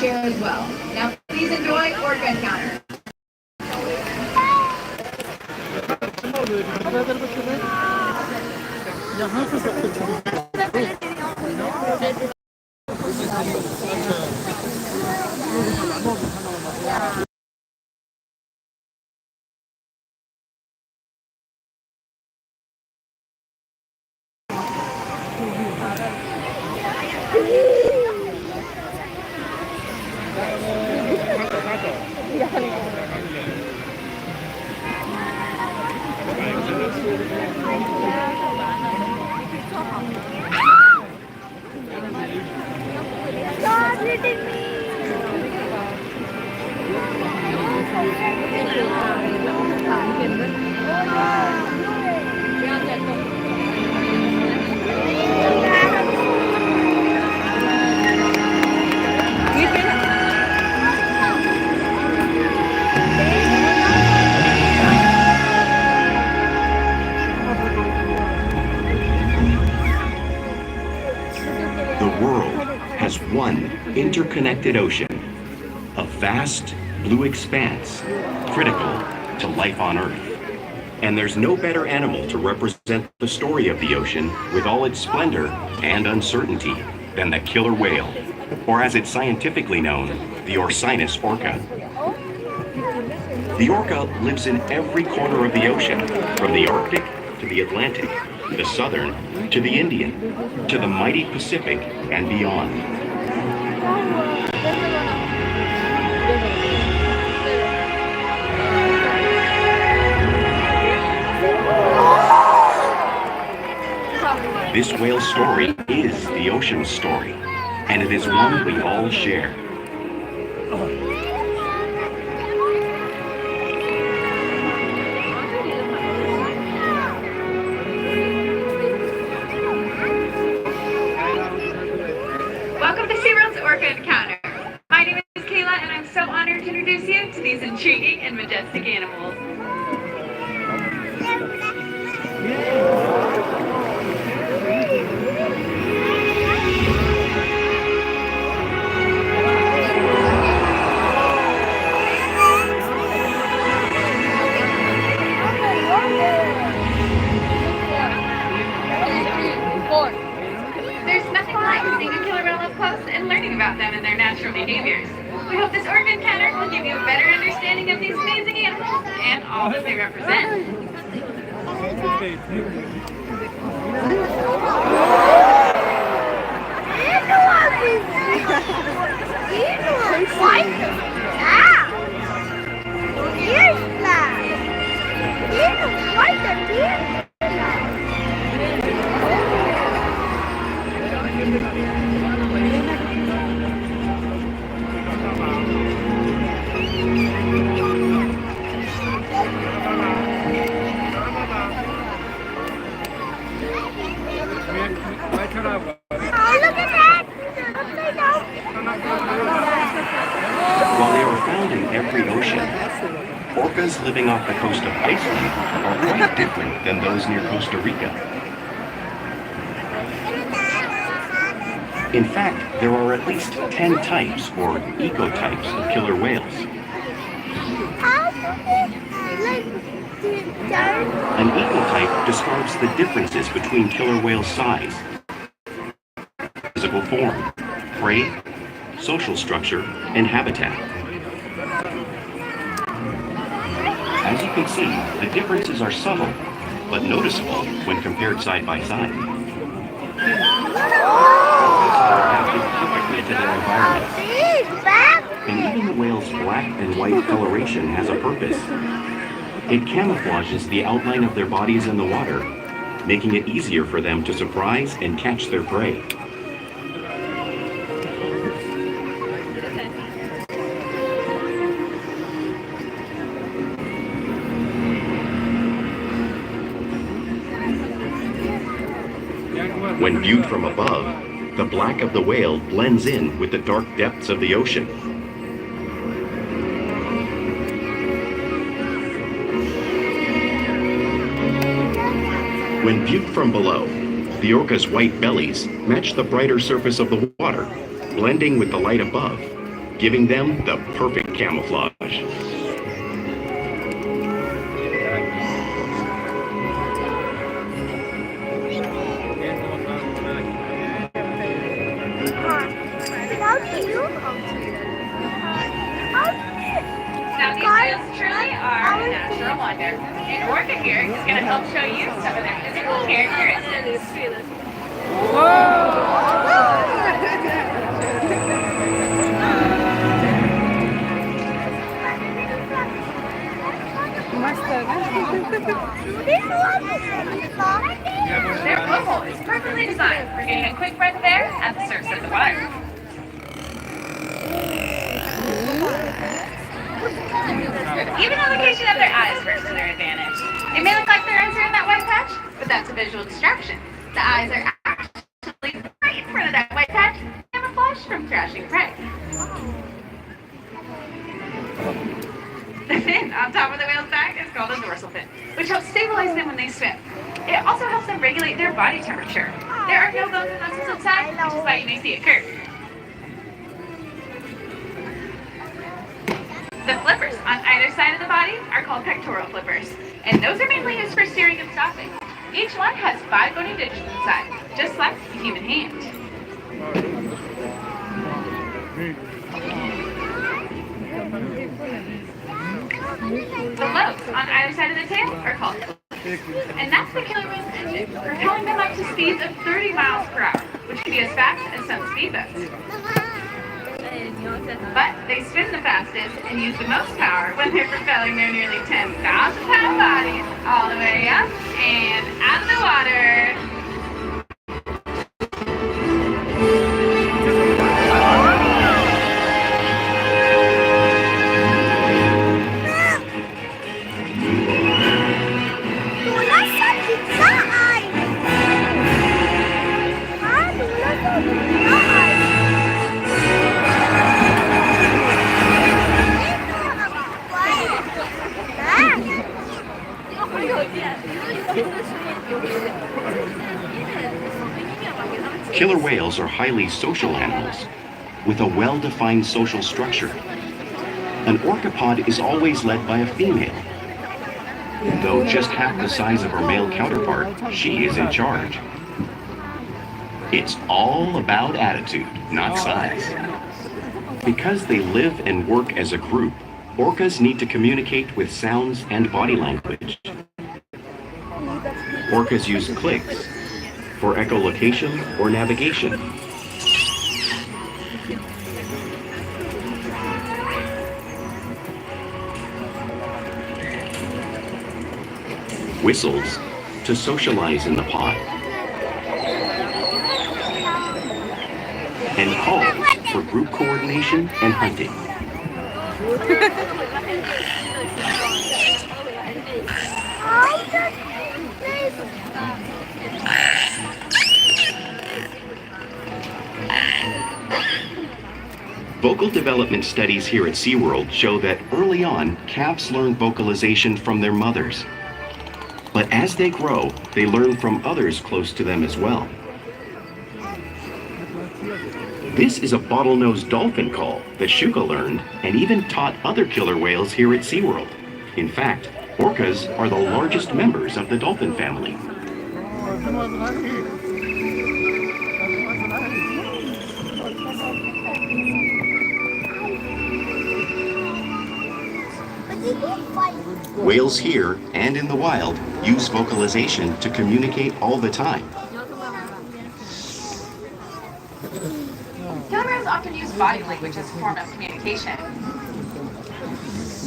here as well. Now please enjoy Orca Encounter. Stop hitting me! The world has one interconnected ocean, a vast blue expanse critical to life on Earth. And there's no better animal to represent the story of the ocean with all its splendor and uncertainty than the killer whale, or as it's scientifically known, the Orcinus orca. The orca lives in every corner of the ocean, from the Arctic to the Atlantic, the Southern to the Indian, to the mighty Pacific and beyond. This whale's story is the ocean's story, and it is one we all share. Welcome to SeaWorld's Orca Encounter. My name is Kayla, and I'm so honored to introduce you to these intriguing and majestic animals. There's nothing like seeing a killer whale up close and learning about them and their natural behaviors. We hope this Orca Encounter will give you a better understanding of these amazing animals and all that they represent. While they are found in every ocean, orcas living off the coast of Iceland are quite different than those near Costa Rica. In fact, there are at least 10 types or ecotypes of killer whales. An ecotype describes the differences between killer whale size, physical form, prey, social structure, and habitat. As you can see, the differences are subtle, but noticeable when compared side by side. Adapted perfectly to their environment. And even the whale's black and white coloration has a purpose. It camouflages the outline of their bodies in the water, making it easier for them to surprise and catch their prey. When viewed from above, the black of the whale blends in with the dark depths of the ocean. When viewed from below, the orca's white bellies match the brighter surface of the water, blending with the light above, giving them the perfect camouflage. Now these whales truly are a natural wonder. And Orca here is going to help show you some of their physical characteristics. Their blowhole is perfectly designed for getting a quick breath of air at the surface of the water. Even the location of their eyes works to their advantage. It may look like their eyes are in that white patch, but that's a visual distraction. The eyes are actually right in front of that white patch, camouflage from crashing prey. The fin on top of the whale's back is called a dorsal fin, which helps stabilize them when they swim. It also helps them regulate their body temperature. There are no bones and muscles inside, which is why you may see it curved. The flippers on either side of the body are called pectoral flippers, and those are mainly used for steering and stopping. Each one has 5 bony digits inside, just like the human hand. The lobes on either side of the tail are called flippers, and that's the killer whale's engine, propelling them up to speeds of 30 miles per hour, which can be as fast as some speedboats. But they spin the fastest and use the most power when they're propelling their nearly 10,000-pound bodies all the way up and out of the water. Killer whales are highly social animals with a well-defined social structure. An orcapod is always led by a female. Though just half the size of her male counterpart, she is in charge. It's all about attitude, not size. Because they live and work as a group, orcas need to communicate with sounds and body language. Orcas use clicks for echolocation or navigation. Whistles to socialize in the pod. And calls for group coordination and hunting. Vocal development studies here at SeaWorld show that early on, calves learn vocalization from their mothers. But as they grow, they learn from others close to them as well. This is a bottlenose dolphin call that Shuka learned and even taught other killer whales here at SeaWorld. In fact, orcas are the largest members of the dolphin family. Whales here and in the wild use vocalization to communicate all the time. Killer whales often use body language as a form of communication.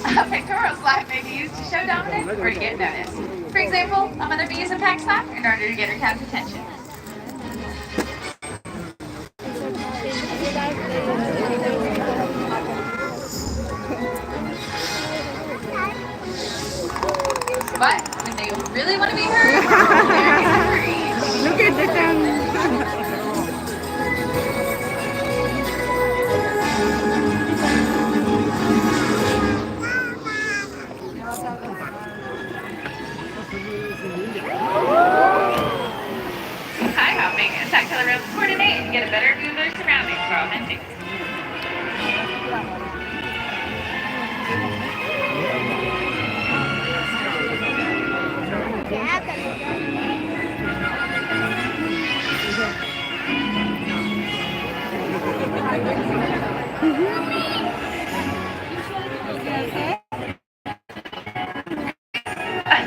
A pectoral slap may be used to show dominance or to get noticed. For example, a mother may use a pack slap in order to get her calf's attention. But when they really want to be heard, they're in a hurry. Look at the tongue. High hopping is how killer whales coordinate and get a better view of their surroundings while hunting. A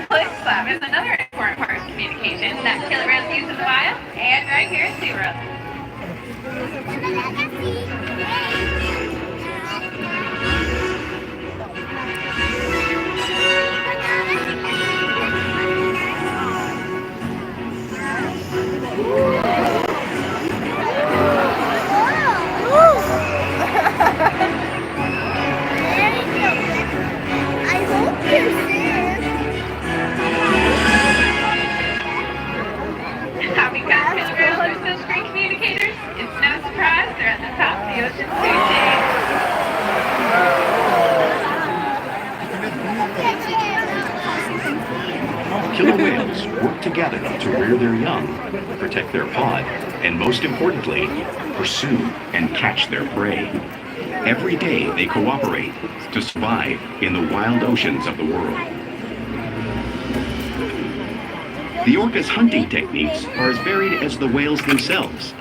close slap is another important part of communication that killer whales use in the wild and right here in SeaWorld. I hope you're safe. Because killer whales are such great communicators, it's no surprise they're at the top of the ocean food chain. Killer whales work together to rear their young, protect their pod, and most importantly, pursue and catch their prey. Every day they cooperate to survive in the wild oceans of the world. The orca's hunting techniques are as varied as the whales themselves.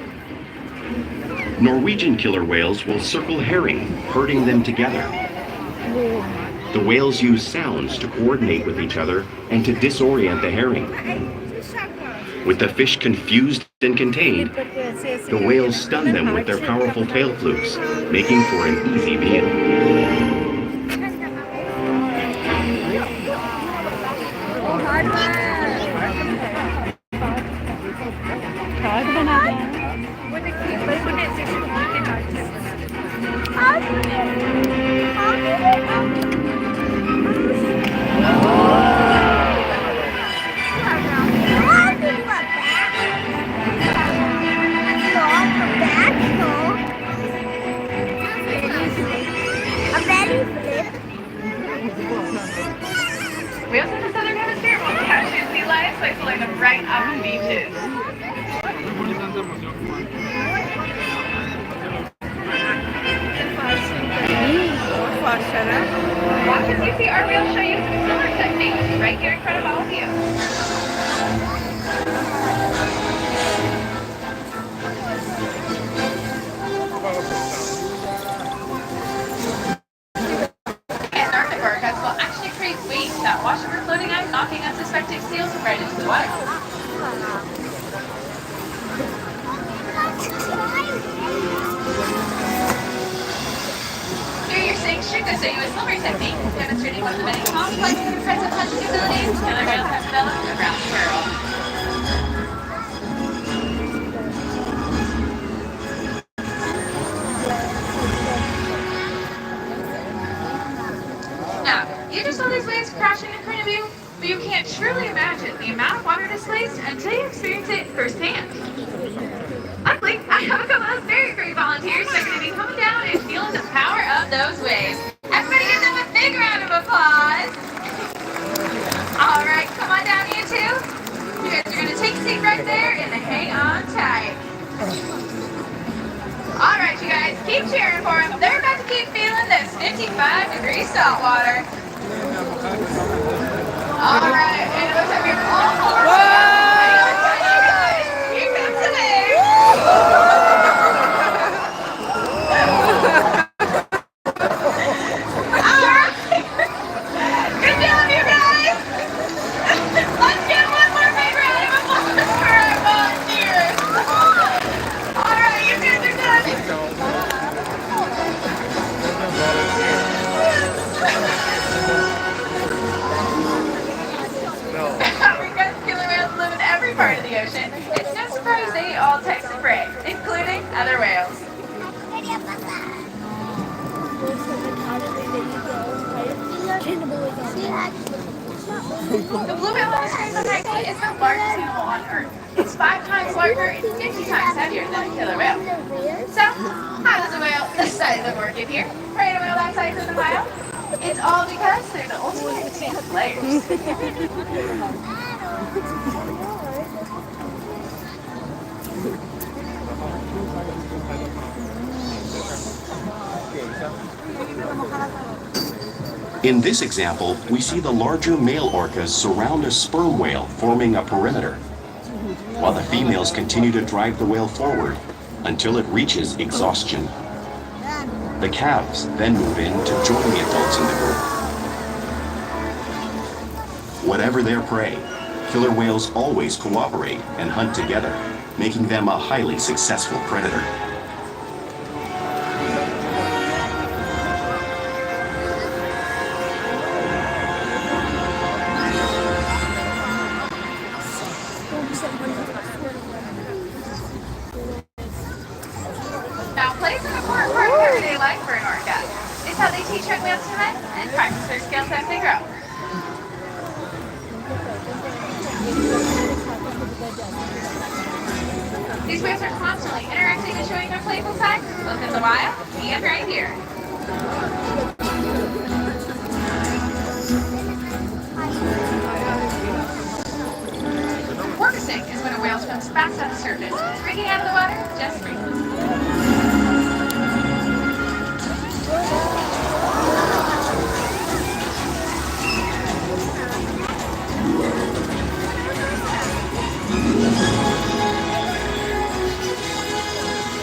Norwegian killer whales will circle herring, herding them together. The whales use sounds to coordinate with each other and to disorient the herring. With the fish confused and contained, the whales stun them with their powerful tail flukes, making for an easy meal. Whales in the southern hemisphere will catch and sea lions by pulling them right off the beaches. Watch as you see our whales show you some similar techniques right here in front of all of you. Antarctic orcas will actually create waves that wash over floating ice, knocking unsuspecting seals right into the water. Here you're seeing Shuka show you a similar technique, demonstrating one of the many complex and impressive hunting abilities killer whales have developed around the world. Now, you just saw these waves crashing in front of you, but you can't truly imagine the amount of water displaced until you experience it firsthand. Luckily, I have a couple of very great volunteers that are going to be coming down and feeling the power of those waves. Everybody give them a big round of applause. All right, come on down, you two. You guys are going to take a seat right there and hang on tight. All right, you guys, keep cheering for them. They're about to keep feeling this 55-degree salt water. All right, and it looks like we're all four. Hang on tight, you guys. Here comes the wave. Part of the ocean, it's no surprise they eat all types of prey, including other whales. The blue whale on the screen behind me is the largest animal on Earth. It's 5 times larger and 50 times heavier than a killer whale. So, how does a whale this size of work in here fight a whale that size in the wild? It's all because they're the ultimate team players. In this example, we see the larger male orcas surround a sperm whale, forming a perimeter, while the females continue to drive the whale forward until it reaches exhaustion. The calves then move in to join the adults in the group. Whatever their prey, killer whales always cooperate and hunt together, making them a highly successful predator. Now, play is an important part of everyday life for an orca. It's how they teach young whales to hunt and practice their skills as they grow. These whales are constantly interacting and showing their playful side, both in the wild and right here. Orca sink is when a whale swims fast on the surface, breaking out of the water just briefly.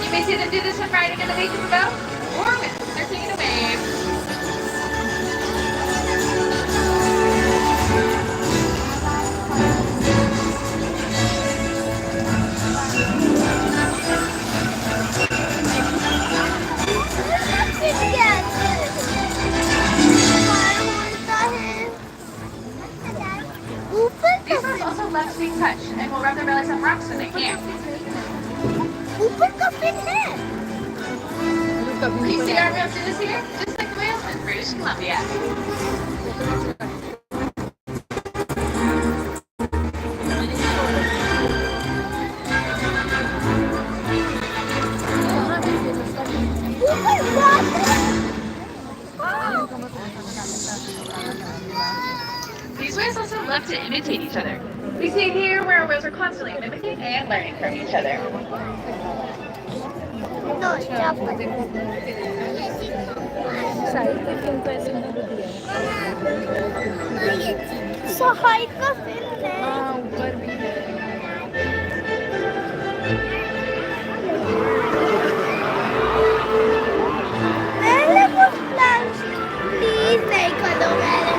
You may see them do this when riding on the beach of a boat or when surfing in a wave. These ones also love to be touched and will rub their bellies on rocks when they can. You see our whales do this here? Just like the whales in British Columbia. These whales also love to imitate each other. We see it here where our whales are constantly mimicking and learning from each other. सहाय का film है ऊपर भी है मैंने कुछ plans please नहीं करो मैंने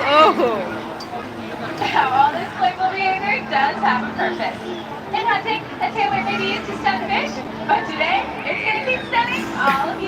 Oh, Now, all this playful behavior does have a purpose. In hunting, a tailor may be used to stun fish, but today, it's going to keep stunning all of you.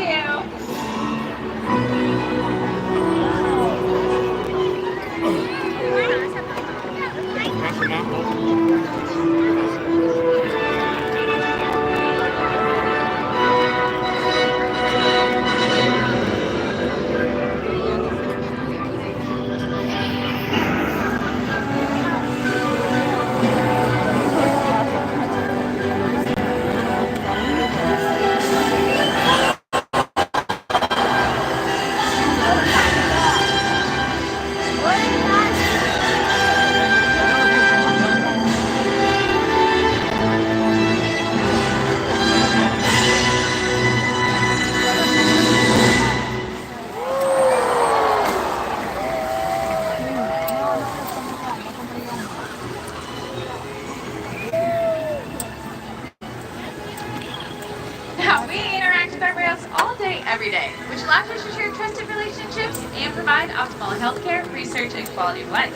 Now, we interact with our whales all day, every day, which allows us to share trusted relationships and provide optimal healthcare, research, and quality of life.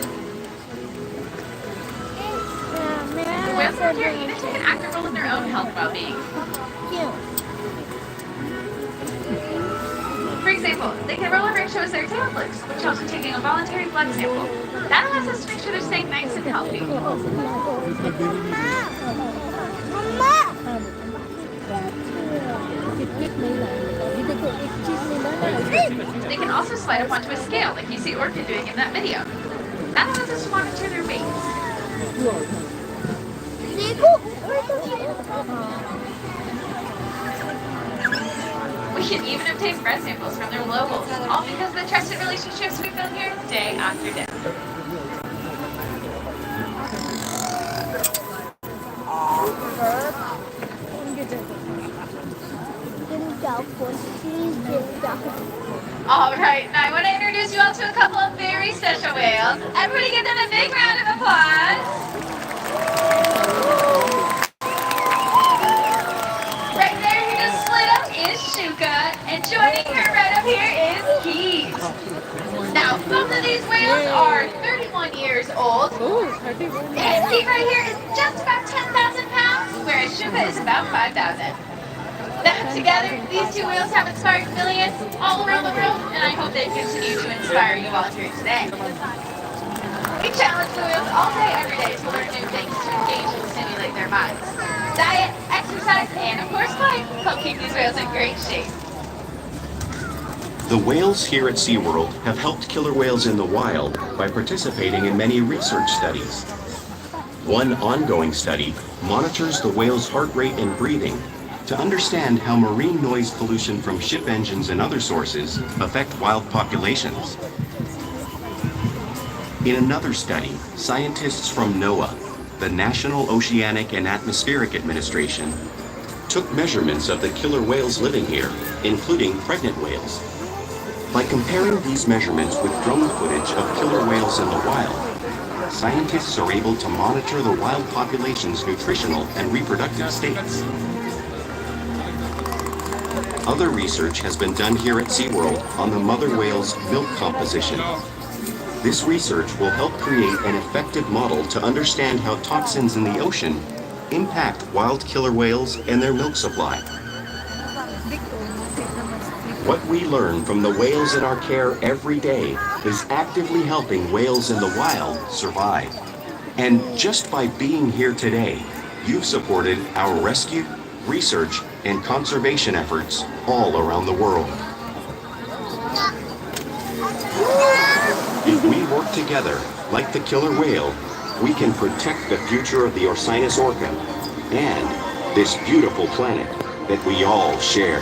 The whales around here even take an active role in their own health and well-being. For example, they can roll over and show us their tail flicks, which helps in taking a voluntary blood sample. That allows us to make sure they're staying nice and healthy. They can also slide up onto a scale, like you see Orca doing in that video. That allows us to monitor their weights. We can even obtain breath samples from their locals, all because of the trusted relationships we build here day after day. All right, now I want to introduce you all to a couple of very special whales. Everybody give them a big round of applause. Right Now, both of these whales are 31 years old. Oh, 31. And Steve right here is just about 10,000 pounds, whereas Shuba is about 5,000. Now, together, these two whales have inspired millions all around the world, and I hope they continue to inspire you all here today. We challenge the whales all day, every day to learn new things to engage and stimulate their minds. Diet, exercise, and of course play help keep these whales in great shape. The whales here at SeaWorld have helped killer whales in the wild by participating in many research studies. One ongoing study monitors the whale's heart rate and breathing to understand how marine noise pollution from ship engines and other sources affect wild populations. In another study, scientists from NOAA, the National Oceanic and Atmospheric Administration, took measurements of the killer whales living here, including pregnant whales. By comparing these measurements with drone footage of killer whales in the wild, scientists are able to monitor the wild population's nutritional and reproductive states. Other research has been done here at SeaWorld on the mother whale's milk composition. This research will help create an effective model to understand how toxins in the ocean impact wild killer whales and their milk supply. What we learn from the whales in our care every day is actively helping whales in the wild survive. And just by being here today, you've supported our rescue, research, and conservation efforts all around the world. If we work together, like the killer whale, we can protect the future of the Orcinus orca and this beautiful planet that we all share.